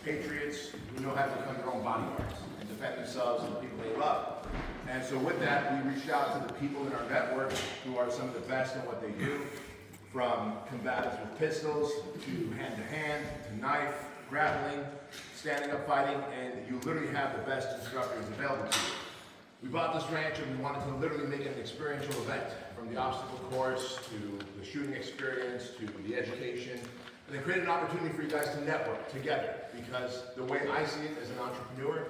patriots who know how to become their own bodyguards and defend themselves and the people they love. And so with that, we reached out to the people in our network who are some of the best in what they do, from combatives with pistols to hand-to-hand, to knife, grappling, standing up fighting, and you literally have the best instructors available to you. We bought this ranch and we wanted to literally make it an experiential event, from the obstacle course to the shooting experience to the education, and then create an opportunity for you guys to network together, because the way I see it as an entrepreneur,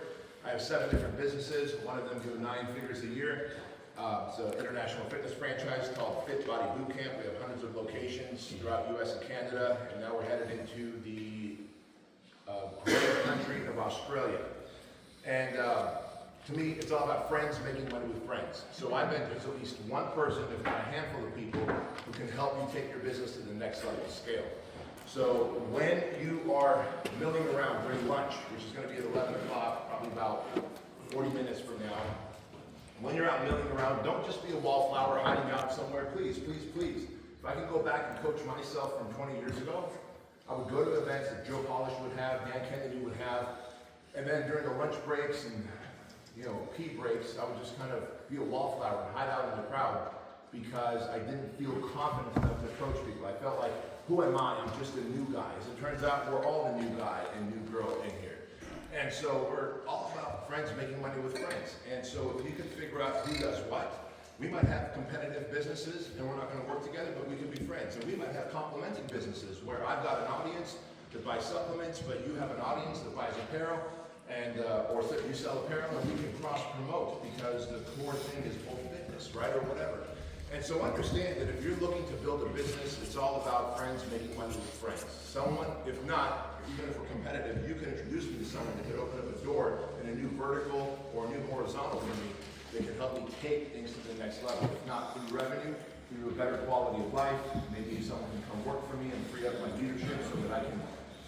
I have 7 different businesses. One of them do 9 figures a year. It's an international fitness franchise called Fit Body Boot Camp. We have hundreds of locations throughout the US and Canada, and now we're headed into the great country of Australia. And to me, it's all about friends making money with friends. So I bet there's at least one person, if not a handful of people, who can help you take your business to the next level of scale. So when you are milling around during lunch, which is going to be at 11 o'clock, probably about 40 minutes from now, when you're out milling around, don't just be a wallflower hiding out somewhere. Please, please, please. If I can go back and coach myself from 20 years ago, I would go to events that Joe Polish would have, Dan Kennedy would have, and then during the lunch breaks and pee breaks, I would just kind of be a wallflower and hide out in the crowd because I didn't feel confident enough to approach people. I felt like, who am I? I'm just a new guy. As it turns out, we're all the new guy and new girl in here. And so we're all about friends making money with friends. And so if you can figure out who does what, we might have competitive businesses and we're not going to work together, but we can be friends. And we might have complementing businesses where I've got an audience that buys supplements, but you have an audience that buys apparel, and or you sell apparel, and we can cross promote because the core thing is both fitness, right, or whatever. And so understand that if you're looking to build a business, it's all about friends making money with friends. Someone, if not, even if we're competitive, you can introduce me to someone that could open up a door in a new vertical or a new horizontal for me that can help me take things to the next level. If not through revenue, through a better quality of life, maybe someone can come work for me and free up my leadership so that I can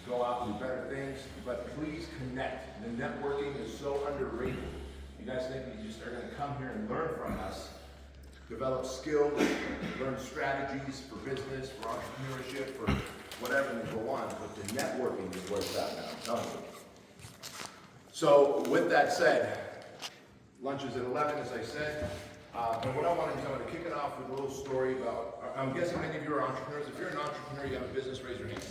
go out and do better things. But please connect. The networking is so underrated. You guys think you just are going to come here and learn from us, develop skills, learn strategies for business, for entrepreneurship, for whatever, and go on. But the networking is where it's at now, I'm telling you. So with that said, lunch is at 11, as I said. But what I want to do, I'm going to kick it off with a little story about, I'm guessing many of you are entrepreneurs. If you're an entrepreneur, you have a business, raise your hand.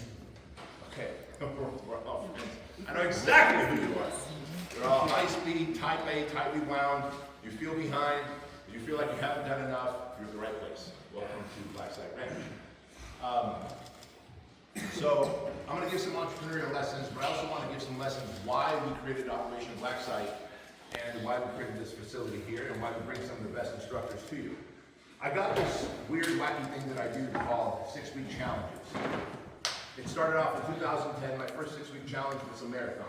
Okay, we're all friends. I know exactly who you are. You're all high speed, type A, tightly wound. You feel behind. You feel like you haven't done enough. You're at the right place. Welcome to Black Site Ranch. So I'm going to give some entrepreneurial lessons, but I also want to give some lessons why we created Operation Black Site and why we created this facility here and why we bring some of the best instructors to you. I got this weird, wacky thing that I do called 6-week challenges. It started off in 2010. My first 6-week challenge was a marathon.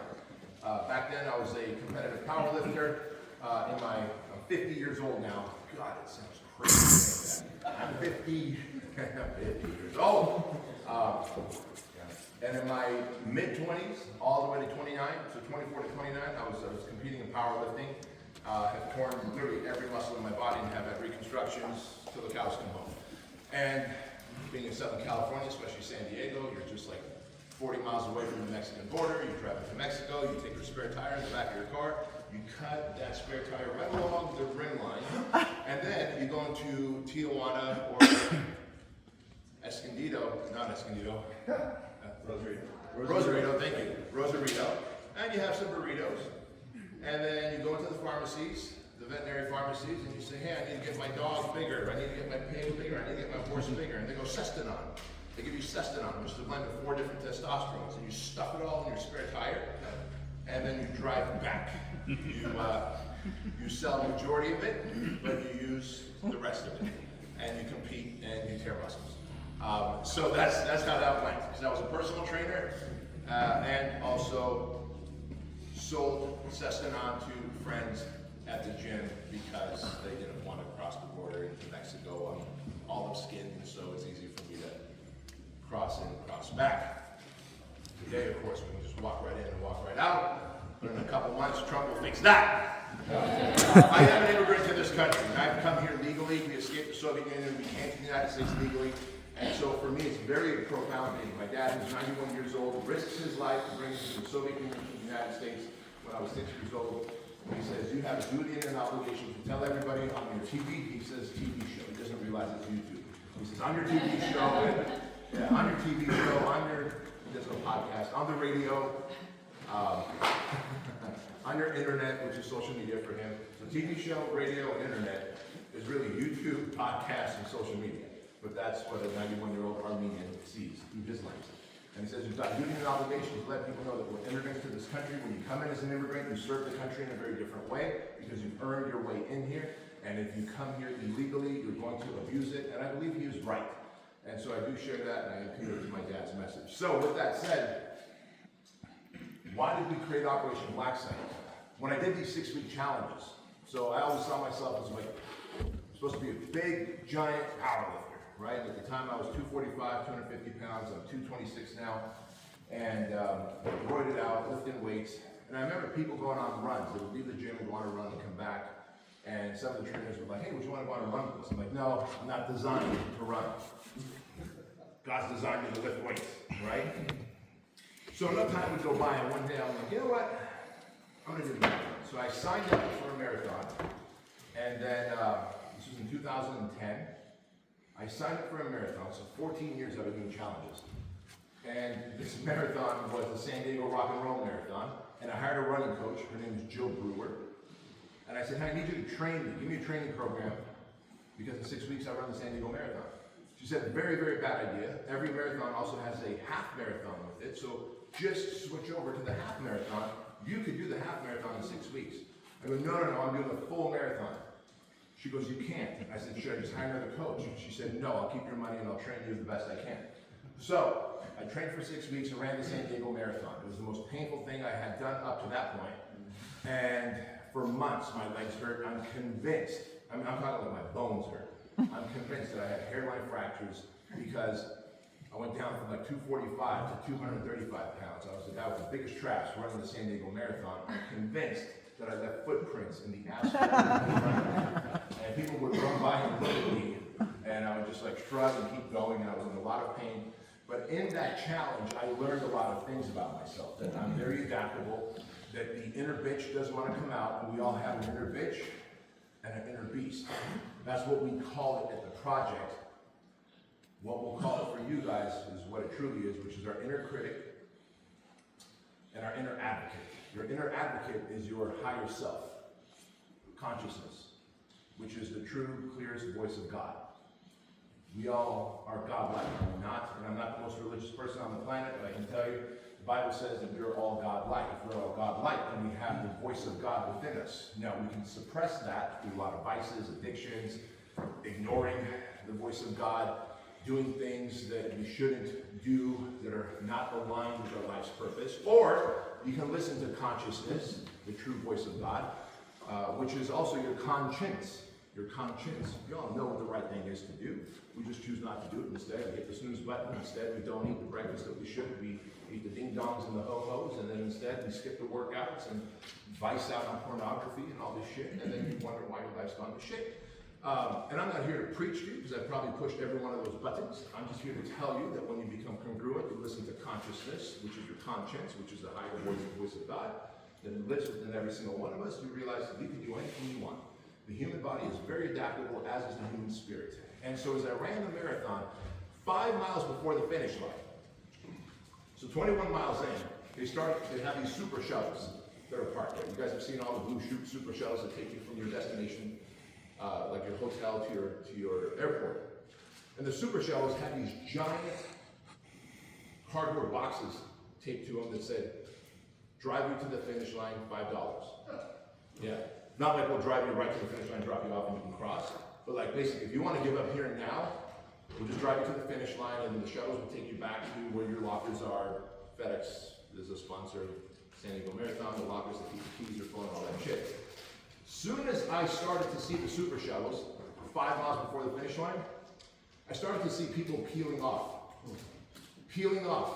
Back then, I was a competitive powerlifter. I'm 50 years old now. God, it sounds crazy. I'm 50 years old. And in my mid-20s, all the way to 29, so 24 to 29, I was competing in powerlifting. Have torn literally every muscle in my body and have had reconstructions till the cows come home. And being in Southern California, especially San Diego, you're just like 40 miles away from the Mexican border. You travel to Mexico, you take your spare tire in the back of your car, you cut that spare tire right along the rim line, and then you go into Tijuana or Escondido, Rosarito, thank you, Rosarito, and you have some burritos, and then you go into the pharmacies, the veterinary pharmacies, and you say, hey, I need to get my dog bigger, I need to get my pig bigger, I need to get my horse bigger, and they go Sestanon. They give you Sestanon, which is a blend of 4 different testosterons, and you stuff it all in your spare tire, and then you drive back. You sell the majority of it, but you use the rest of it, and you compete and you tear muscles. So that's how that went. Because I was a personal trainer and also sold Sestanon to friends at the gym because they didn't want to cross the border into Mexico. I'm olive skinned, so it's easy for me to cross in and cross back. Today, of course, we can just walk right in and walk right out. But in a couple months, Trump will fix that. I am an immigrant to this country. I've come here legally. We escaped the Soviet Union. We came to the United States legally. And so for me, it's very profound. My dad, who's 91 years old, risks his life to bring us to the Soviet Union to the United States when I was 6 years old. He says, you have a duty and an obligation to tell everybody on your TV, he says TV show. He doesn't realize it's YouTube. He says, on your TV show, on your TV show, on your, there's no podcast, on the radio, on your internet, which is social media for him. So TV show, radio, and internet is really YouTube, podcast, and social media. But that's what a 91-year-old Armenian sees through his lens. And he says, you've got duty and obligation to let people know that we're immigrants to this country. When you come in as an immigrant, you serve the country in a very different way because you've earned your way in here. And if you come here illegally, you're going to abuse it. And I believe he is right. And so I do share that, and I appeal to my dad's message. So with that said, why did we create Operation Black Site? When I did these 6-week challenges, so I always saw myself as like, supposed to be a big, giant powerlifter. Right? At the time I was 245, 250 pounds, I'm 226 now, and roided out, lifting weights. And I remember people going on runs. They would leave the gym and go on a run and come back. And some of the trainers were like, hey, would you want to go on a run with us? I'm like, no, I'm not designed to run. God's designed me to lift weights, right? So enough time would go by, and one day I'm like, you know what? I'm going to do a marathon. So I signed up for a marathon. And then, this was in 2010. I signed up for a marathon, so 14 years I've been doing challenges. And this marathon was the San Diego Rock and Roll Marathon, and I hired a running coach, her name is Jill Brewer. And I said, hey, I need you to train me, give me a training program, because in 6 weeks I run the San Diego Marathon. She said, very, very bad idea. Every marathon also has a half marathon with it, so just switch over to the half marathon. You could do the half marathon in 6 weeks. I go, no, I'm doing the full marathon. She goes, you can't. I said, should I just hire another coach? She said, no, I'll keep your money and I'll train you the best I can. So I trained for 6 weeks and ran the San Diego Marathon. It was the most painful thing I had done up to that point. And for months, my legs hurt. I'm convinced, I'm talking like my bones hurt. I'm convinced that I had hairline fractures because I went down from like 245 to 235 pounds. I was the guy with the biggest traps running the San Diego Marathon. I'm convinced that I left footprints in the asphalt. And people would run by and look at me, and I would just like shrug and keep going, and I was in a lot of pain. But in that challenge, I learned a lot of things about myself, that I'm very adaptable, that the inner bitch doesn't want to come out, and we all have an inner bitch and an inner beast. That's what we call it at the project. What we'll call it for you guys is what it truly is, which is our inner critic and our inner advocate. Your inner advocate is your higher self, consciousness, which is the true, clearest voice of God. We all are God-like, are we not? And I'm not the most religious person on the planet, but I can tell you, the Bible says that we're all God-like. If we're all God-like, then we have the voice of God within us. Now, we can suppress that through a lot of vices, addictions, ignoring the voice of God, doing things that we shouldn't do that are not aligned with our life's purpose. Or you can listen to consciousness, the true voice of God, which is also your conscience. Your conscience. We all know what the right thing is to do. We just choose not to do it instead. We hit the snooze button. Instead, we don't eat the breakfast that we should. We eat the ding-dongs and the ho-hos, and then instead we skip the workouts and vice out on pornography and all this shit, and then you wonder why your life's gone to shit. And I'm not here to preach to you, because I've probably pushed every one of those buttons. I'm just here to tell you that when you become congruent, you listen to consciousness, which is your conscience, which is the higher voice, the voice of God, that lives within every single one of us. You realize that you can do anything you want. The human body is very adaptable, as is the human spirit. And so as I ran the marathon, 5 miles before the finish line, so 21 miles in, they have these super shuttles that are parked there. You guys have seen all the blue super shuttles that take you from your destination, like your hotel to your airport. And the super shuttles had these giant cardboard boxes taped to them that said, drive you to the finish line, $5. Yeah. Not like we'll drive you right to the finish line, drop you off, and you can cross. But like basically, if you want to give up here and now, we'll just drive you to the finish line, and then the shuttles will take you back to where your lockers are. FedEx is a sponsor of San Diego Marathon. The lockers that keep the keys are full and all that shit. Soon as I started to see the super shuttles, 5 miles before the finish line, I started to see people peeling off. Peeling off.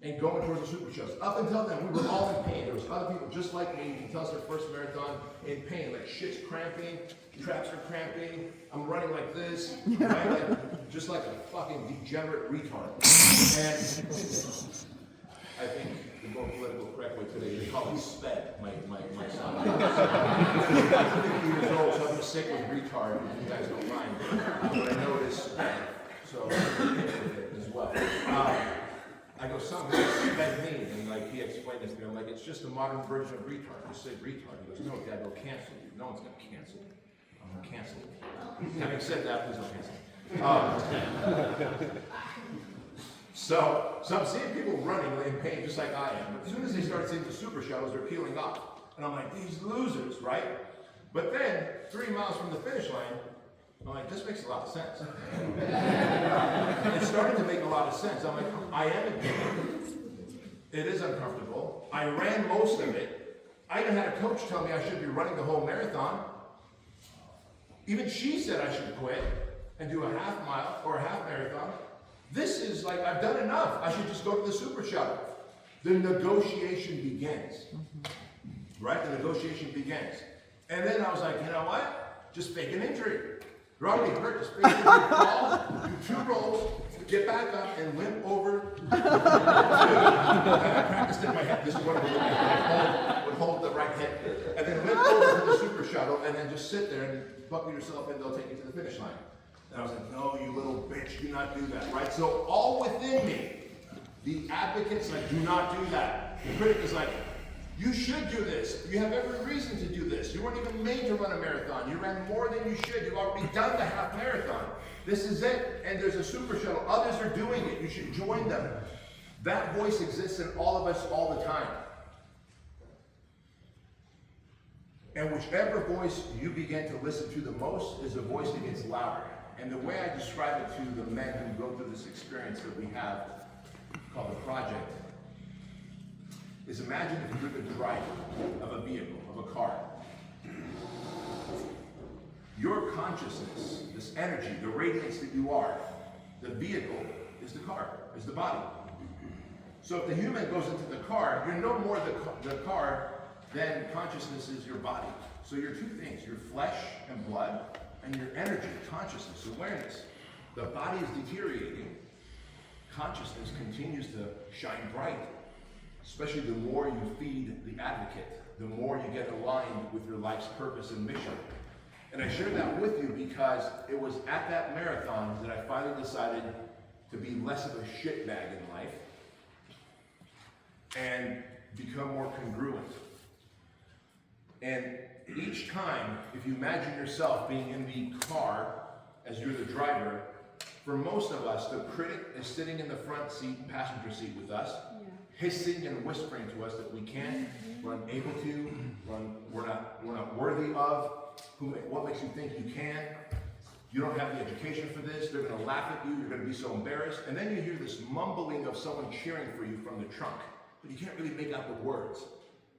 and going towards the super shows. Up until then, we were all in pain. There was other people just like me. You can tell us their first marathon in pain. Like shit's cramping, traps are cramping. I'm running like this, right? Like, just like a fucking degenerate retard. And I think the more political correct way today, they call me SPED, my son. I'm 50 years old, so I'm sick with retard. You guys don't mind. But I know it is SPED, so I'm with it as well. I go, son, what does SPED mean? And like he explained this to me, I'm like, it's just a modern version of retard. Just say retard. He goes, no, Dad, they'll cancel you. No one's going to cancel you. I'm going to cancel you. Having said that, please don't cancel me. So I'm seeing people running in pain just like I am. But as soon as they start seeing the super shuttles, they're peeling off. And I'm like, these losers, right? But then, 3 miles from the finish line, I'm like, this makes a lot of sense. It started to make a lot of sense. I'm like, I am in pain. It is uncomfortable. I ran most of it. I even had a coach tell me I should be running the whole marathon. Even she said I should quit and do a half mile or a half marathon. This is like, I've done enough. I should just go to the super shuttle. The negotiation begins. Right? The negotiation begins. And then I was like, you know what? Just fake an injury. You're already hurt. Just fake an injury. Fall, do 2 rolls, get back up, and limp over. I practiced in my head. This is what I would hold the right head. And then limp over to the super shuttle, and then just sit there and buckle yourself in. They'll take you to the finish line. And I was like, no, you little bitch, do not do that, right? So all within me, the advocate's like, do not do that. The critic is like, you should do this. You have every reason to do this. You weren't even made to run a marathon. You ran more than you should. You've already done the half marathon. This is it. And there's a super shuttle. Others are doing it. You should join them. That voice exists in all of us all the time. And whichever voice you begin to listen to the most is a voice that gets louder. And the way I describe it to the men who go through this experience that we have called the project is imagine if you're the driver of a vehicle, of a car. Your consciousness, this energy, the radiance that you are, the vehicle is the car, is the body. So if the human goes into the car, you're no more the car than consciousness is your body. So you're 2 things, your flesh and blood, and your energy, consciousness, awareness. The body is deteriorating. Consciousness continues to shine bright, especially the more you feed the advocate, the more you get aligned with your life's purpose and mission. And I share that with you because it was at that marathon that I finally decided to be less of a shitbag in life and become more congruent. And each time, if you imagine yourself being in the car as you're the driver, for most of us, the critic is sitting in the front seat, passenger seat with us, hissing and whispering to us that we can't, we're unable to, we're not worthy of, what makes you think you can? You don't have the education for this, they're going to laugh at you, you're going to be so embarrassed. And then you hear this mumbling of someone cheering for you from the trunk, but you can't really make out the words.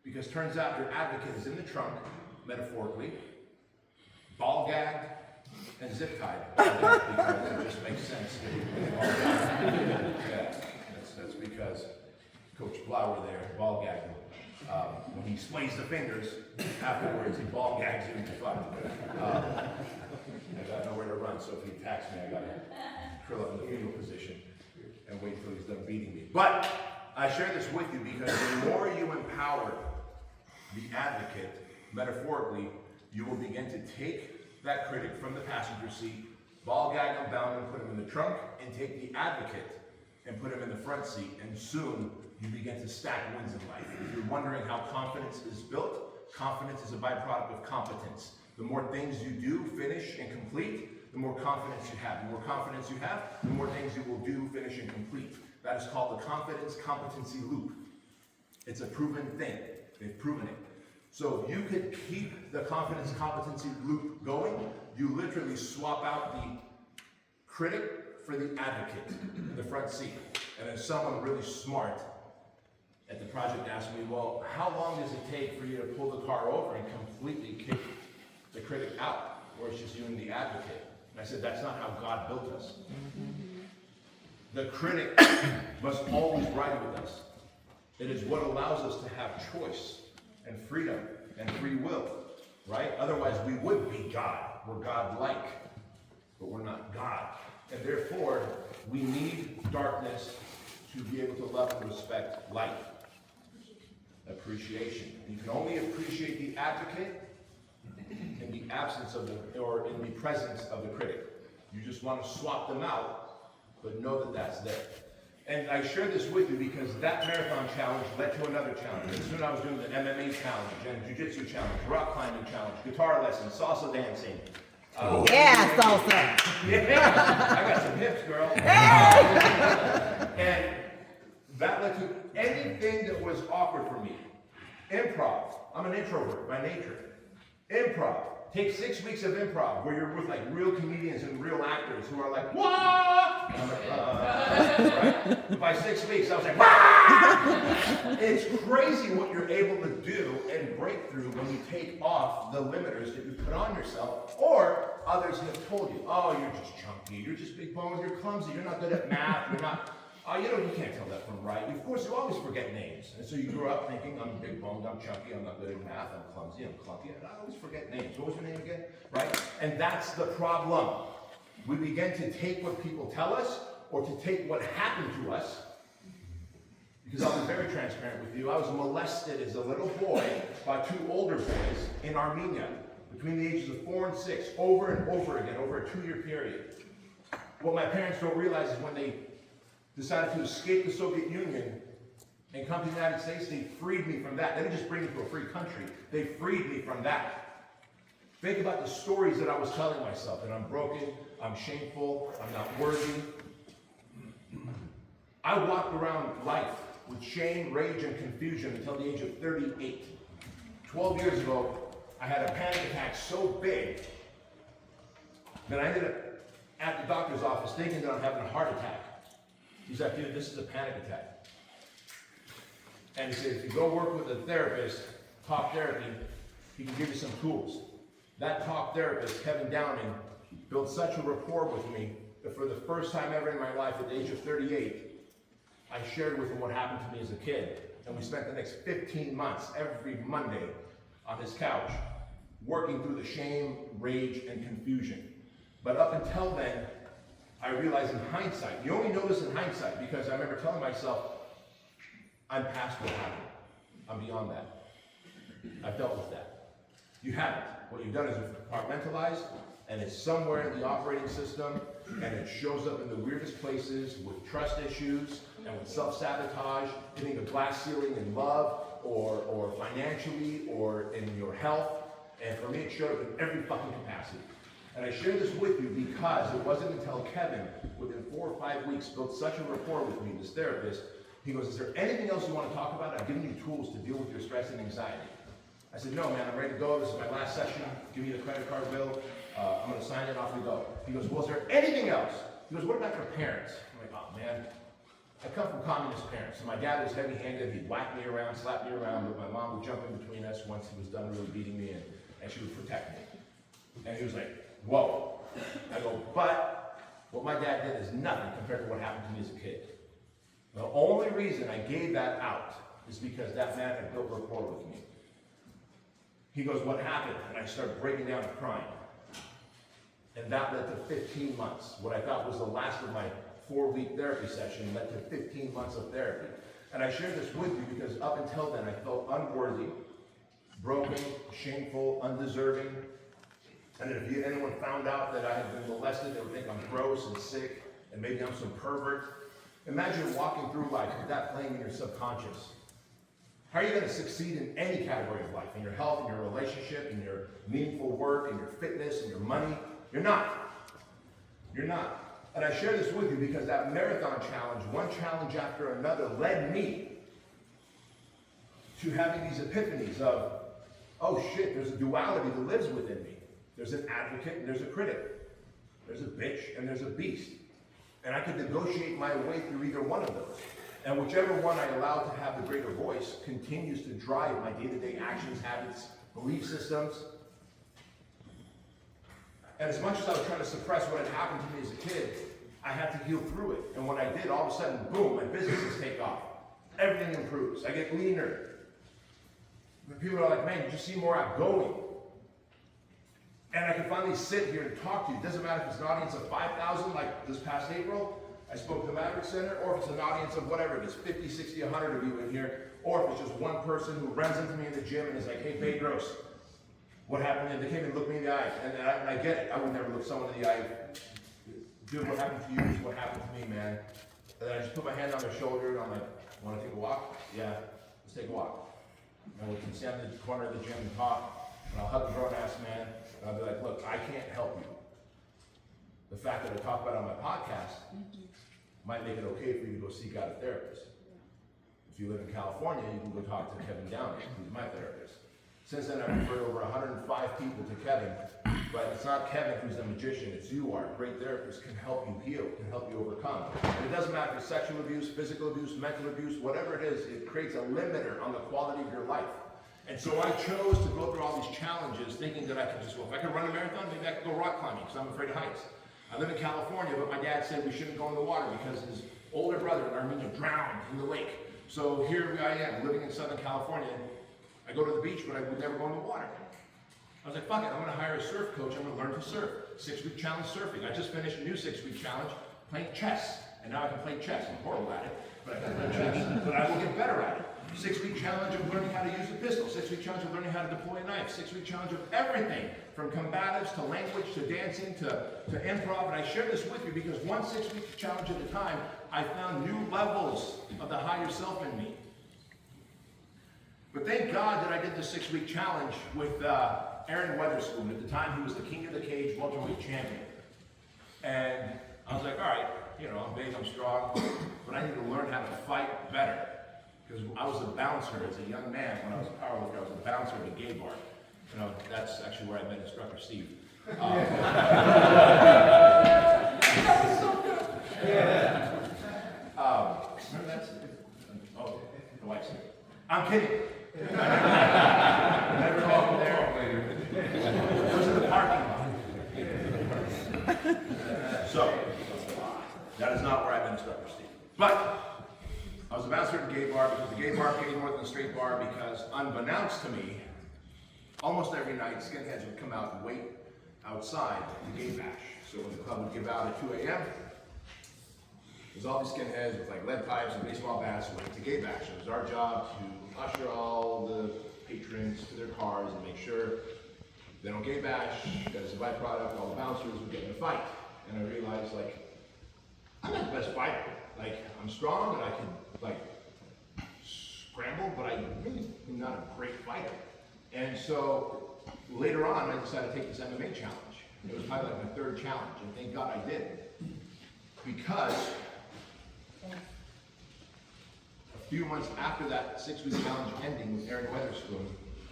Because turns out your advocate is in the trunk, metaphorically, ball gagged and zip tied. Because it just makes sense. Yeah, that's because Coach Blower there, ball gagged him. When he sways the fingers, afterwards he ball gags you into fun. I got nowhere to run, so if he attacks me, I gotta curl up in the fetal position and wait until he's done beating me. But I share this with you because the more you empower the advocate, metaphorically, you will begin to take that critic from the passenger seat, ball gag him down and put him in the trunk, and take the advocate and put him in the front seat, and soon you begin to stack wins in life. If you're wondering how confidence is built, confidence is a byproduct of competence. The more things you do, finish, and complete, the more confidence you have. The more confidence you have, the more things you will do, finish, and complete. That is called the confidence competency loop. It's a proven thing. They've proven it. So if you could keep the confidence competency loop going, you literally swap out the critic for the advocate in the front seat. And then someone really smart at the project asked me, well, how long does it take for you to pull the car over and completely kick the critic out, or it's just you and the advocate? And I said, that's not how God built us. The critic must always ride with us. It is what allows us to have choice and freedom and free will, right? Otherwise, we would be God. We're God-like, but we're not God. And therefore, we need darkness to be able to love and respect light. Appreciation. You can only appreciate the advocate in the absence of the, or in the presence of the critic. You just want to swap them out, but know that that's there. And I share this with you because that marathon challenge led to another challenge. And soon I was doing the MMA challenge and jiu-jitsu challenge, rock climbing challenge, guitar lessons, salsa dancing. Yeah, salsa. Yeah, I got some hips, girl. And that led to anything that was awkward for me. Improv. I'm an introvert by nature. Improv. Take 6 weeks of improv where you're with like real comedians and real actors who are like, what? And I'm like, right? By 6 weeks, I was like, wah! It's crazy what you're able to do and break through when you take off the limiters that you put on yourself, or others have told you, oh, you're just chunky, you're just big boned, you're clumsy, you're not good at math, you're not, you can't tell that from right. Of course, you always forget names. And so you grew up thinking, I'm big boned, I'm chunky, I'm not good at math, I'm clumsy, I'm clunky, and I always forget names. What was your name again? Right? And that's the problem. We begin to take what people tell us, or to take what happened to us. Because I'll be very transparent with you. I was molested as a little boy by 2 older boys in Armenia between the ages of 4 and 6, over and over again, over a 2-year period. What my parents don't realize is when they decided to escape the Soviet Union and come to the United States, they freed me from that. They didn't just bring me to a free country. They freed me from that. Think about the stories that I was telling myself, that I'm broken, I'm shameful, I'm not worthy. I walked around life with shame, rage, and confusion until the age of 38. 12 years ago, I had a panic attack so big that I ended up at the doctor's office thinking that I'm having a heart attack. He's like, dude, this is a panic attack. And he said, if you go work with a therapist, talk therapy, he can give you some tools. That talk therapist, Kevin Downing, built such a rapport with me that for the first time ever in my life at the age of 38, I shared with him what happened to me as a kid. And we spent the next 15 months, every Monday, on his couch, working through the shame, rage, and confusion. But up until then, I realized in hindsight, you only know this in hindsight, because I remember telling myself, I'm past what happened. I'm beyond that. I've dealt with that. You haven't. What you've done is you've compartmentalized, and it's somewhere in the operating system, and it shows up in the weirdest places with trust issues, and with self-sabotage, hitting a glass ceiling in love, or financially, or in your health. And for me, it showed up in every fucking capacity. And I share this with you because it wasn't until Kevin, within 4 or 5 weeks, built such a rapport with me, this therapist. He goes, is there anything else you want to talk about? I've given you tools to deal with your stress and anxiety. I said, no, man, I'm ready to go. This is my last session. Give me the credit card bill. I'm going to sign it, off we go. He goes, well, is there anything else? He goes, what about your parents? I'm like, oh, man, I come from communist parents. So my dad was heavy-handed. He'd whack me around, slap me around, but my mom would jump in between us once he was done really beating me, and she would protect me. And he was like, whoa. I go, but what my dad did is nothing compared to what happened to me as a kid. The only reason I gave that out is because that man had built rapport with me. He goes, what happened? And I started breaking down and crying. And that led to 15 months. What I thought was the last of my 4-week therapy session led to 15 months of therapy. And I share this with you because up until then I felt unworthy, broken, shameful, undeserving. And if anyone found out that I had been molested, they would think I'm gross and sick, and maybe I'm some pervert. Imagine walking through life with that playing in your subconscious. How are you going to succeed in any category of life? In your health, in your relationship, in your meaningful work, in your fitness, in your money? You're not. You're not. And I share this with you because that marathon challenge, one challenge after another, led me to having these epiphanies of, oh shit, there's a duality that lives within me. There's an advocate and there's a critic. There's a bitch and there's a beast. And I could negotiate my way through either one of those. And whichever one I allow to have the greater voice continues to drive my day-to-day actions, habits, belief systems. And as much as I was trying to suppress what had happened to me as a kid, I had to heal through it. And when I did, all of a sudden, boom, my businesses take off. Everything improves. I get leaner. But people are like, man, you just seem more outgoing. And I can finally sit here and talk to you. It doesn't matter if it's an audience of 5,000 like this past April, I spoke to the Maverick Center, or if it's an audience of whatever it is, 50, 60, 100 of you in here, or if it's just one person who runs into me in the gym and is like, hey, Bedros, what happened? And they came and looked me in the eye. And I get it. I would never look someone in the eye. Dude, what happened to you is what happened to me, man. And then I just put my hand on their shoulder and I'm like, want to take a walk? Yeah, let's take a walk. And we can stand in the corner of the gym and talk. And I'll hug a grown-ass man. And I'll be like, look, I can't help you. The fact that I talk about it on my podcast might make it okay for you to go seek out a therapist. If you live in California, you can go talk to Kevin Downey, who's my therapist. Since then, I've referred over 105 people to Kevin, but it's not Kevin who's the magician, it's you are. Great therapists can help you heal, can help you overcome. And it doesn't matter if it's sexual abuse, physical abuse, mental abuse, whatever it is, it creates a limiter on the quality of your life. And so I chose to go through all these challenges thinking that I could just go, if I could run a marathon, maybe I could go rock climbing, because I'm afraid of heights. I live in California, but my dad said we shouldn't go in the water because his older brother in Armenia drowned in the lake. So here I am, living in Southern California. I go to the beach, but I would never go in the water. I was like, fuck it, I'm gonna hire a surf coach, I'm gonna learn to surf. 6-week challenge surfing. I just finished a new 6-week challenge playing chess. And now I can play chess. I'm horrible at it, but I can play chess. But I will get better at it. 6-week challenge of learning how to use a pistol. 6-week challenge of learning how to deploy a knife. 6-week challenge of everything, from combatives to language to dancing to improv. And I share this with you because one 6-week challenge at a time, I found new levels of the higher self in me. But thank God that I did the 6-week challenge with Aaron Weatherspoon. At the time, he was the king of the cage welterweight champion. And I was like, all right, you know, I'm big, I'm strong, but I need to learn how to fight better. Because I was a bouncer as a young man. When I was a powerlifter, I was a bouncer at a gay bar. You know, that's actually where I met instructor Steve. The wife's here. I'm kidding. Never talk there. It was in the parking lot. So, that is not where I met instructor Steve. But I was a bouncer at a gay bar because the gay bar paid more than the straight bar because, unbeknownst to me, almost every night skinheads would come out and wait outside the gay bash. So when the club would give out at 2 a.m., there's all these skinheads with like lead pipes and baseball bats waiting to gay bash. It was our job to usher all the patrons to their cars and make sure they don't gay bash, because as a byproduct, all the bouncers would get in a fight. And I realized, like, I'm not the best fighter. Like, I'm strong and I can, like, scramble, but I really am not a great fighter. And so, later on, I decided to take this MMA challenge. It was probably like my third challenge, and thank God I did. Because a few months after that 6-week challenge ending with Aaron Weatherspoon,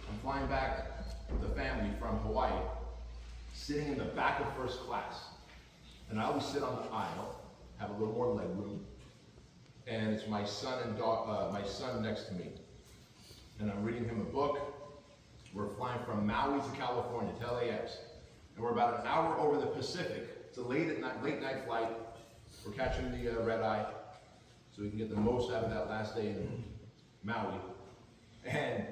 I'm flying back with the family from Hawaii, sitting in the back of first class. And I always sit on the aisle, have a little more leg room, and it's my son and my son next to me. And I'm reading him a book. We're flying from Maui to California, to LAX. And we're about an hour over the Pacific. It's a late night flight. We're catching the red eye, so we can get the most out of that last day in Maui. And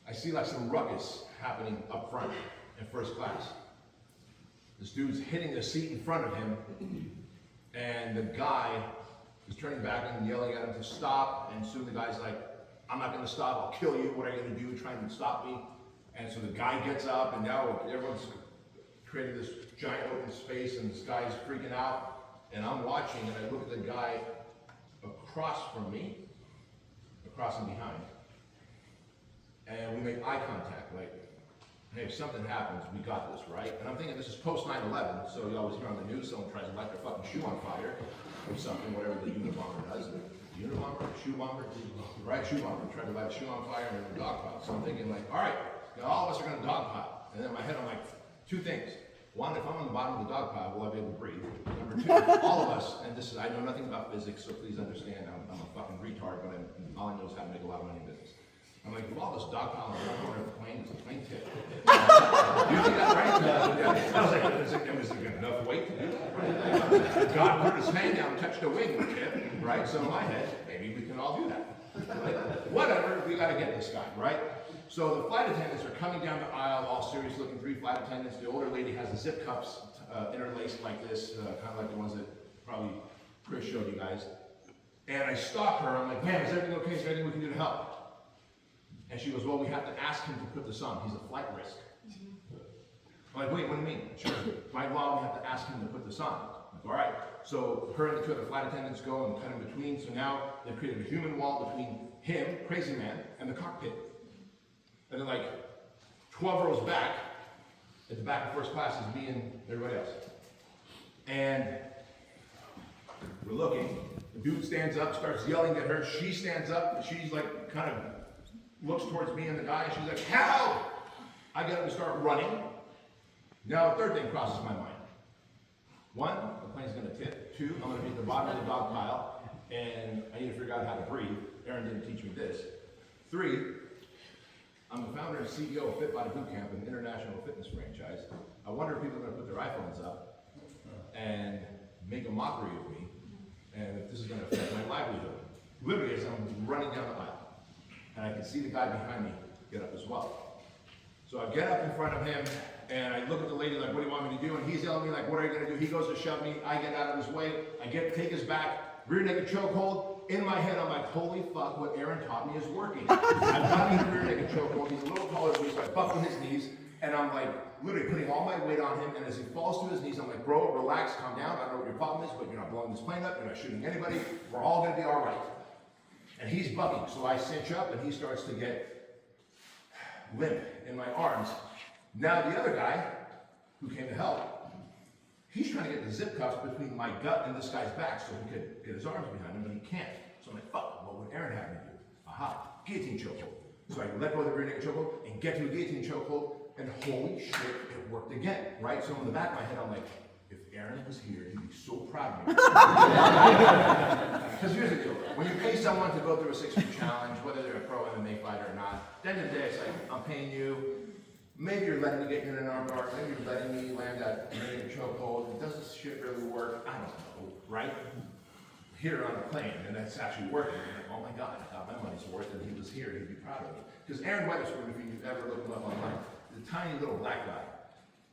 I see like some ruckus happening up front in first class. This dude's hitting the seat in front of him, and the guy is turning back and yelling at him to stop, and soon the guy's like, I'm not gonna stop, I'll kill you, what are you gonna do, trying to stop me? And so the guy gets up, and now everyone's created this giant open space, and this guy's freaking out, and I'm watching, and I look at the guy across from me, across and behind, and we make eye contact, like, hey, if something happens, we got this, right? And I'm thinking this is post 9/11, so you always hear on the news someone tries to light their fucking shoe on fire, or something, whatever the Unabomber does. Unabomber? Shoe bomber? Right, shoe bomber. Tried to light a shoe on fire and in a dog pile. So I'm thinking like, all right, now all of us are gonna dog pile. And then in my head I'm like, two things. One, if I'm on the bottom of the dog pile, will I be able to breathe? Number two, all of us, and this is, I know nothing about physics, so please understand, I'm a fucking retard, but all I know is how to make a lot of money in business. I'm like, well, this dog pile in one corner of the plane is a plane tip. You think that's right? I was like, was there enough weight to do that? Right? God put his hand down and touched a wing with tip, right? So in my head, maybe we can all do that. Like, whatever, we gotta get this guy, right? So the flight attendants are coming down the aisle, all serious looking, 3 flight attendants. The older lady has the zip cuffs interlaced like this, kind of like the ones that probably Chris showed you guys. And I stop her, I'm like, ma'am, is everything okay? Is there anything we can do to help? And she goes, well, we have to ask him to put this on. He's a flight risk. I'm like, wait, what do you mean? Sure, by law, we have to ask him to put this on. I'm like, all right. So her and the 2 other flight attendants go and cut in between. So now they've created a human wall between him, crazy man, and the cockpit. And then like 12 rows back, at the back of first class is me and everybody else. And we're looking. The dude stands up, starts yelling at her. She stands up, and she's like, kind of looks towards me and the guy, and she's like, help! I get up and start running. Now a third thing crosses my mind. 1, the plane's gonna tip. 2, I'm gonna be at the bottom of the dog pile, and I need to figure out how to breathe. Aaron didn't teach me this. 3, I'm the founder and CEO of Fit Body Bootcamp, an international fitness franchise. I wonder if people are gonna put their iPhones up and make a mockery of me, and if this is gonna affect my livelihood. Literally, as I'm running down the aisle. And I can see the guy behind me get up as well. So I get up in front of him, and I look at the lady like, what do you want me to do? And he's yelling at me like, what are you gonna do? He goes to shove me, I get out of his way, take his back, rear naked chokehold. In my head, I'm like, holy fuck, what Aaron taught me is working. I've got him in the rear naked chokehold, he's a little taller than me, so I buckle his knees, and I'm like, literally putting all my weight on him, and as he falls to his knees, I'm like, bro, relax, calm down, I don't know what your problem is, but you're not blowing this plane up, you're not shooting anybody, we're all gonna be all right. And he's bucking, so I cinch up and he starts to get limp in my arms. Now the other guy, who came to help, he's trying to get the zip cuffs between my gut and this guy's back so he could get his arms behind him, but he can't. So I'm like, fuck, what would Aaron have me do? Aha, guillotine chokehold. So I let go of the rear naked chokehold and get to a guillotine chokehold, and holy shit, it worked again, right? So in the back of my head, I'm like, if Aaron was here, he'd be so proud of me. Because here's the deal. When you pay someone to go through a 6-week challenge, whether they're a pro MMA fighter or not, at the end of the day, it's like, I'm paying you. Maybe you're letting me get you in an arm bar. Maybe you're letting me land that negative chokehold. Does this shit really work? I don't know, right? Here on a plane, and that's actually working. And like, oh my God, I got my money's worth, and he was here. He'd be proud of me. Because Aaron Weatherspoon, if you've ever looked him up online, is a tiny little black guy.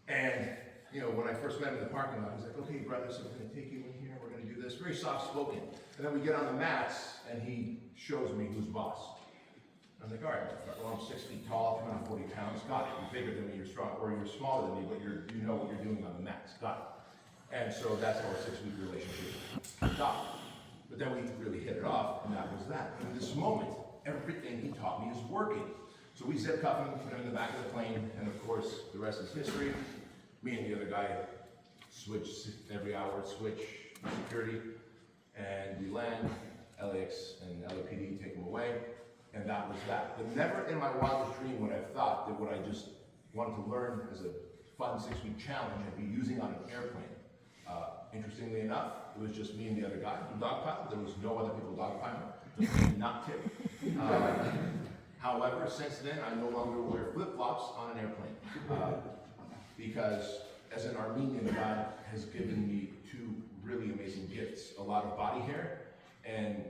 And you know, when I first met him in the parking lot, he's like, okay, brother, so we're gonna take you in here, we're gonna do this. Very soft spoken. And then we get on the mats, and he shows me who's boss. I was like, all right, well, I'm 6 feet tall, 240 pounds, got it. You're bigger than me, you're strong, or you're smaller than me, but you know what you're doing on the mats, got it. And so that's our 6-week relationship stopped. But then we really hit it off, and that was that. In this moment, everything he taught me is working. So we zip cuff him, put him in the back of the plane, and of course, the rest is history. Me and the other guy switch every hour, switch security, and we land. LAX and LAPD take him away, and that was that. But never in my wildest dream would I have thought that what I just wanted to learn as a fun 6-week challenge I'd be using on an airplane. Interestingly enough, it was just me and the other guy who dogpiled. There was no other people dogpiling, not tip. However, since then, I no longer wear flip-flops on an airplane. Because as an Armenian, God has given me 2 really amazing gifts. A lot of body hair and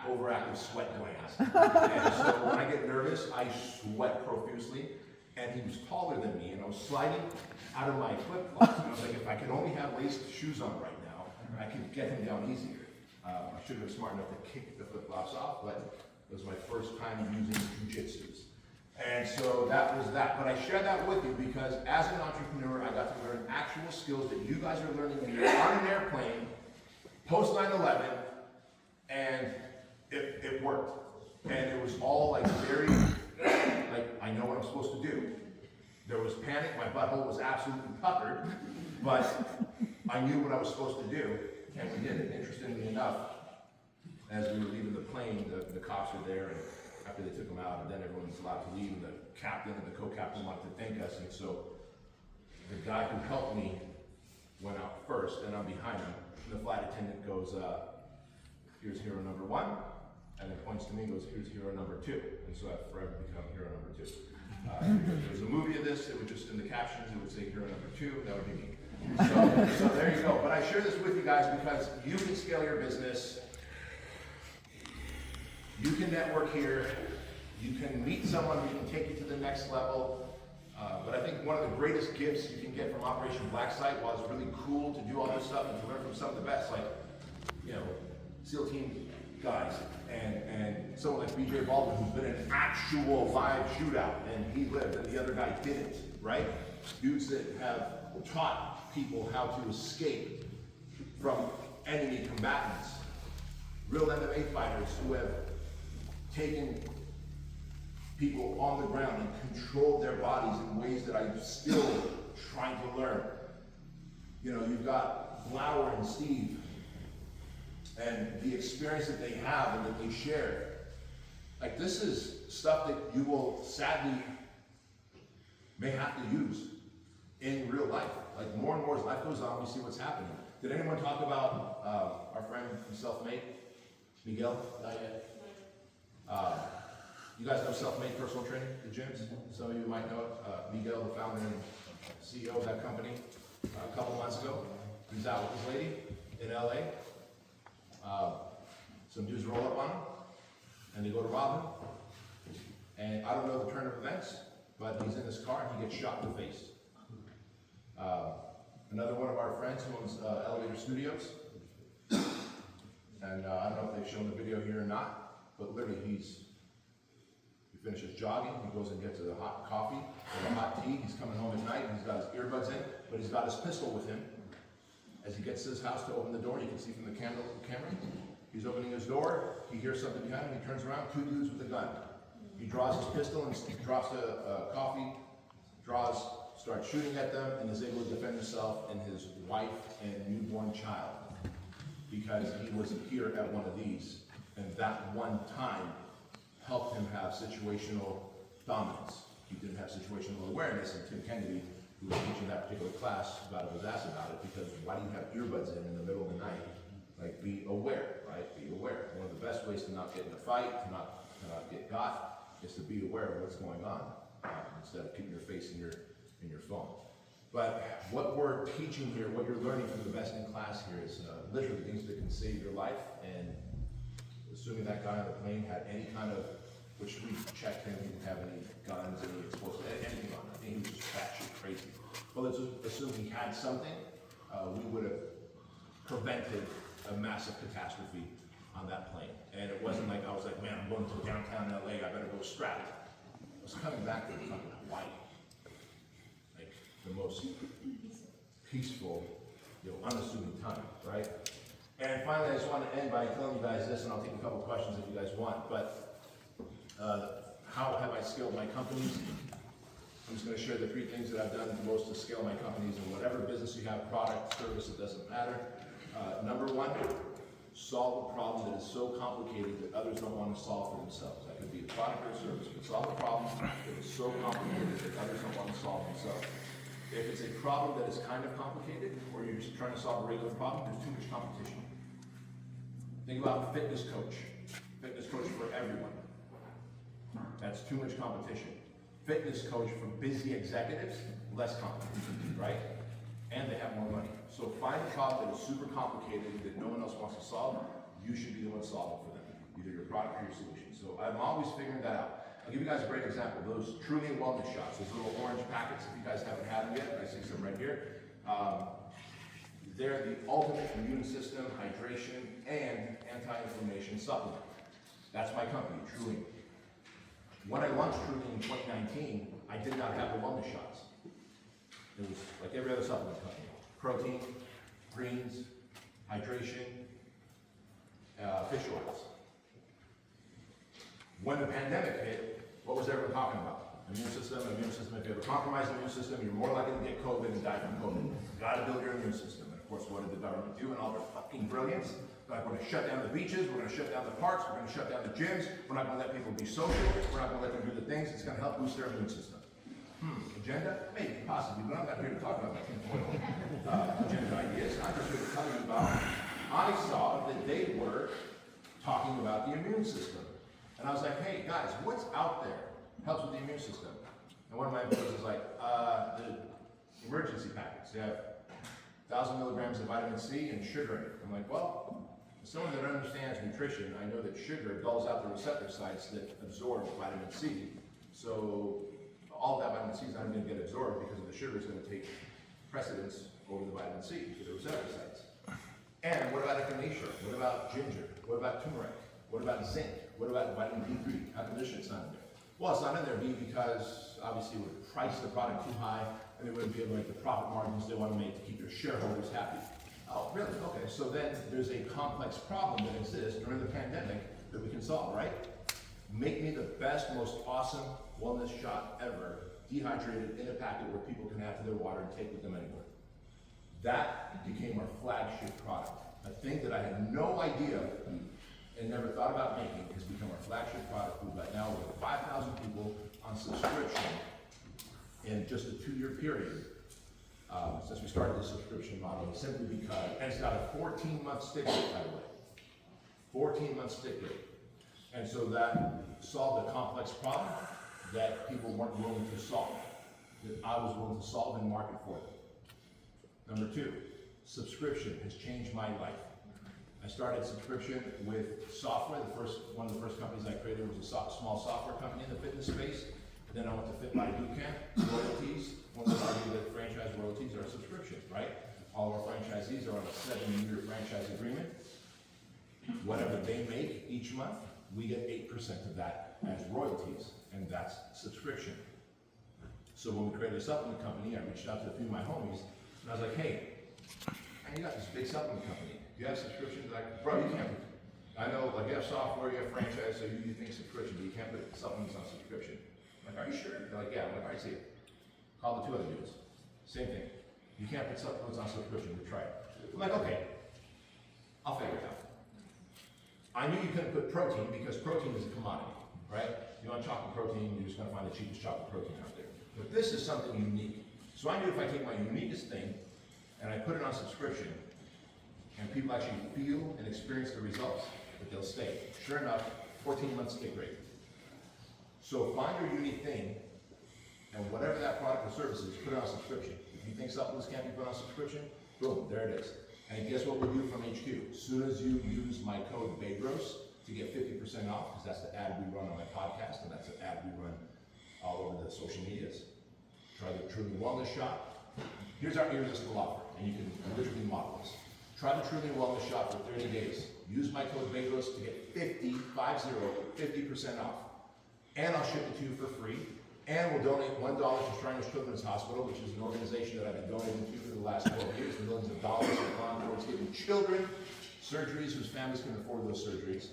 overactive sweat glands. And so when I get nervous, I sweat profusely. And he was taller than me, and I was sliding out of my flip-flops. And I was like, if I could only have laced shoes on right now, I could get him down easier. I should have been smart enough to kick the flip-flops off, but it was my first time using jujitsus. And so that was that. But I share that with you because as an entrepreneur, I got to learn actual skills that you guys are learning when you're on an airplane, post 9/11, and it worked. And it was all like very, like, I know what I'm supposed to do. There was panic, my butthole was absolutely puckered, but I knew what I was supposed to do, and we did it. Interestingly enough, as we were leaving the plane, the cops were there, and after they took him out, and then everyone was allowed to leave, and the captain and the co-captain wanted to thank us, and so the guy who helped me went out first, and I'm behind him, and the flight attendant goes, here's hero number 1, and then points to me and goes, here's hero number 2. And so I've forever become hero number 2. If there was a movie of this, it would just, in the captions, it would say hero number 2, that would be me. So there you go. But I share this with you guys because you can scale your business. You can network here. You can meet someone who can take you to the next level. But I think one of the greatest gifts you can get from Operation Blacksite, while it's really cool to do all this stuff and to learn from some of the best, like, you know, SEAL team guys, and someone like BJ Baldwin, who's been in an actual live shootout, and he lived, and the other guy didn't, right? Dudes that have taught people how to escape from enemy combatants. Real MMA fighters who have taken people on the ground and controlled their bodies in ways that I'm still trying to learn. You know, you've got Lauer and Steve, and the experience that they have and that they share. Like, this is stuff that you will sadly may have to use in real life. Like, more and more as life goes on, we see what's happening. Did anyone talk about our friend from Self-Made, Miguel? Not yet. You guys know Self-Made Personal Training, the gyms? Some of you might know it. Miguel, the founder and CEO of that company, a couple months ago. He's out with his lady in LA. Some dudes roll up on him, and they go to rob him. And I don't know the turn of events, but he's in his car and he gets shot in the face. Another one of our friends who owns Elevator Studios, and I don't know if they've shown the video here or not, but literally he finishes jogging, he goes and gets a hot coffee or a hot tea, he's coming home at night, and he's got his earbuds in, but he's got his pistol with him. As he gets to his house to open the door, you can see from the camera, he's opening his door, he hears something behind him, he turns around, 2 dudes with a gun. He draws his pistol and drops the coffee, starts shooting at them, and is able to defend himself and his wife and newborn child. Because he was here at one of these, and that one time helped him have situational dominance. He didn't have situational awareness, and Tim Kennedy, who was teaching that particular class, got his ass about it, because why do you have earbuds in the middle of the night? Like, be aware, right? Be aware. One of the best ways to not get in a fight, to not get got, is to be aware of what's going on, instead of keeping your face in your phone. But what we're teaching here, what you're learning from the best in class here is literally things that can save your life. And assuming that guy on the plane had any kind of, which we checked him, he didn't have any guns, any explosives, anything on him. I think he was just batshit crazy. But let's assume he had something, we would have prevented a massive catastrophe on that plane. And it wasn't like I was like, man, I'm going to downtown LA, I better go strapped. I was coming back from fucking Hawaii. Like, the most peaceful, unassuming time, right? And finally, I just want to end by telling you guys this, and I'll take a couple questions if you guys want, but how have I scaled my companies? I'm just going to share the 3 things that I've done the most to scale my companies in whatever business you have, product, service, it doesn't matter. Number 1, solve a problem that is so complicated that others don't want to solve for themselves. That could be a product or a service, but solve a problem that is so complicated that others don't want to solve themselves. If it's a problem that is kind of complicated, or you're just trying to solve a regular problem, there's too much competition. Think about fitness coach for everyone. That's too much competition. Fitness coach for busy executives, less competition, right? And they have more money. So find a problem that is super complicated that no one else wants to solve. You should be the one solving for them, either your product or your solution. So I'm always figuring that out. I'll give you guys a great example. Those Truly wellness shots, those little orange packets, if you guys haven't had them yet, I see some right here. They're the ultimate immune system, hydration, and anti-inflammation supplement. That's my company, Truly. When I launched Truly in 2019, I did not have the wellness shots. It was like every other supplement company. Protein, greens, hydration, fish oils. When the pandemic hit, what was everyone talking about? Immune system. If you have a compromised immune system, you're more likely to get COVID and die from COVID. You gotta build your immune system. And of course, what did the government do in all their fucking brilliance? Like, we're gonna shut down the beaches, we're gonna shut down the parks, we're gonna shut down the gyms, we're not gonna let people be social, we're not gonna let them do the things that's gonna help boost their immune system. Agenda? Maybe, possibly, but I'm not here to talk about my tinfoil agenda ideas. I'm just here to tell you about, I saw that they were talking about the immune system. And I was like, hey guys, what's out there helps with the immune system? And one of my employees was like, the emergency packets. They have 1,000 milligrams of vitamin C and sugar in it. I'm like, well, as someone that understands nutrition, I know that sugar dulls out the receptor sites that absorb vitamin C. So all that vitamin C is not going to get absorbed because the sugar is going to take precedence over the vitamin C for the receptor sites. And what about echinacea? What about ginger? What about turmeric? What about zinc? What about vitamin D3? How come this shit's not in there? Well, it's not in there, B, because obviously it would price the product too high and they wouldn't be able to make the profit margins they want to make to keep their shareholders happy. Oh, really? Okay, so then there's a complex problem that exists during the pandemic that we can solve, right? Make me the best, most awesome wellness shot ever, dehydrated in a packet where people can add to their water and take with them anywhere. That became our flagship product. A thing that I had no idea and never thought about making has become our flagship product. We've got now over 5,000 people on subscription in just a 2-year period since we started this subscription model, simply because, and it's got a 14-month stick rate, by the way. 14-month stick rate. And so that solved a complex problem that people weren't willing to solve, that I was willing to solve and market for them. Number 2, subscription has changed my life. I started subscription with software. One of the first companies I created was a small software company in the fitness space. Then I went to Fit Body Bootcamp, royalties. One would argue that franchise royalties are a subscription, right? All of our franchisees are on a 7-year franchise agreement. Whatever they make each month, we get 8% of that as royalties, and that's subscription. So when we created a supplement company, I reached out to a few of my homies, and I was like, hey, man, you got this big supplement company. Do you have subscriptions? Like, bro, you can't. I know, like, you have software, you have franchise, so you think subscription, but you can't put supplements on subscription. I'm like, are you sure? They're like, yeah. I'm like, all right, see it. Call the 2 other dudes. Same thing. You can't put supplements on subscription. We tried. I'm like, okay, I'll figure it out. I knew you couldn't put protein because protein is a commodity, right? You want chocolate protein, you're just going to find the cheapest chocolate protein out there. But this is something unique. So I knew if I take my uniquest thing and I put it on subscription, and people actually feel and experience the results, that they'll stay. Sure enough, 14-month stick rate. So find your unique thing, and whatever that product or service is, put it on subscription. If you think supplements can't be put on subscription, boom, there it is. And guess what we do from HQ? As soon as you use my code Bedros to get 50% off, because that's the ad we run on my podcast, and that's the ad we run all over the social medias. Try the Truly Wellness Shot. Here's our irresistible offer, and you can literally model this. Try the Truly Wellness Shot for 30 days. Use my code Bedros to get 50% off. And I'll ship it to you for free. And we'll donate $1 to Shriners Children's Hospital, which is an organization that I've been donating to for the last 12 years. Millions of dollars have gone towards giving children surgeries whose families can afford those surgeries.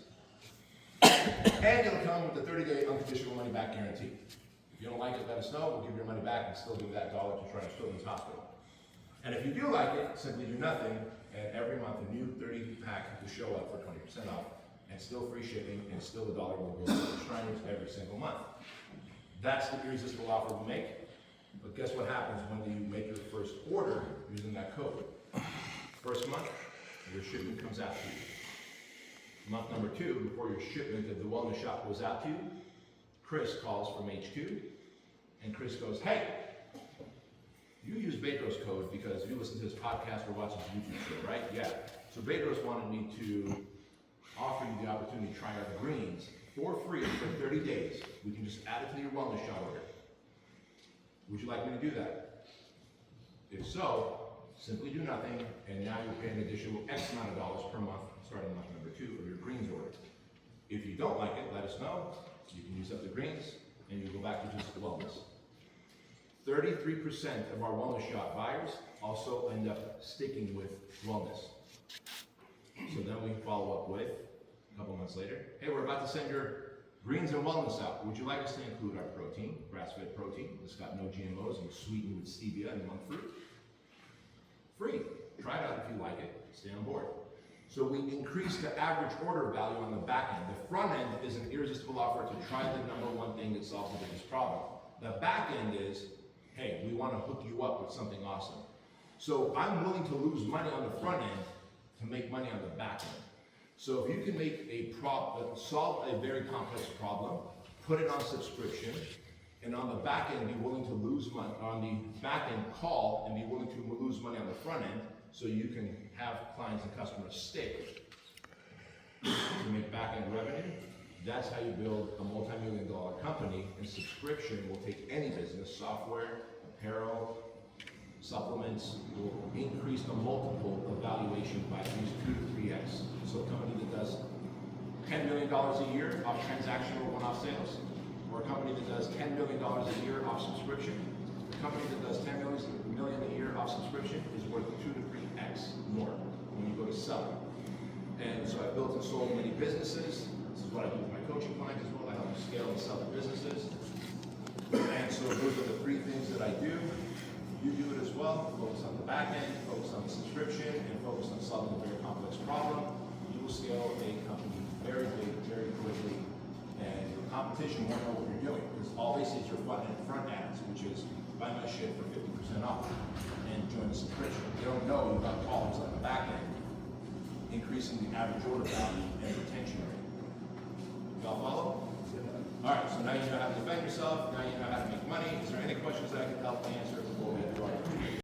And it'll come with a 30-day unconditional money-back guarantee. If you don't like it, let us know. We'll give your money back and still give that $1 to Shriners Children's Hospital. And if you do like it, simply do nothing, and every month a new 30-pack will show up for 20% off, and still free shipping, and still $1 will go to Shriners every single month. That's the irresistible offer we make. But guess what happens when you make your first order using that code? First month, your shipment comes out to you. Month number 2, before your shipment of the wellness shop goes out to you, Chris calls from HQ, and Chris goes, hey, you use Bedros code because you listen to his podcast or watch his YouTube show, right? Yeah. So Bedros wanted me to offer you the opportunity to try our greens for free for 30 days. We can just add it to your wellness shot order. Would you like me to do that? If so, simply do nothing, and now you'll pay an additional X amount of dollars per month, starting month number 2 of your greens order. If you don't like it, let us know. You can use up the greens, and you go back to just the wellness. 33% of our wellness shot buyers also end up sticking with wellness. So then we follow up with, a couple months later, hey, we're about to send your greens and wellness out. Would you like us to include our protein, grass-fed protein? It's got no GMOs and sweetened with stevia and monk fruit. Free. Try it out if you like it. Stay on board. So we increase the average order value on the back end. The front end is an irresistible offer to try the #1 thing that solves the biggest problem. The back end is, hey, we want to hook you up with something awesome. So I'm willing to lose money on the front end to make money on the back end. So if you can make solve a very complex problem, put it on subscription, and on the back end be willing to lose money, on the back end call and be willing to lose money on the front end, so you can have clients and customers stay to make back end revenue. That's how you build a multi-million-dollar company, and subscription will take any business, software, apparel, supplements, will increase the multiple of valuation by at least 2 to 3x. So a company that does $10 million a year off transactional one-off sales, or a company that does $10 million a year off subscription, a company that does $10 million a year off subscription is worth 2 to 3x more when you go to sell it. And so I built and sold many businesses. This is what I do with my coaching clients as well. I help them scale and sell their businesses. And so those are the 3 things that I do. You do it as well. Focus on the back end, focus on the subscription, and focus on solving a very complex problem. You will scale a company very big, very quickly. And your competition won't know what you're doing, because all they see is your front ads, which is buy my shit for 50% off and join the subscription. They don't know you've got problems on the back end, increasing the average order value and retention rate. Y'all follow? All right, so now you know how to defend yourself, now you know how to make money. Is there any questions that I can help answer before we get started?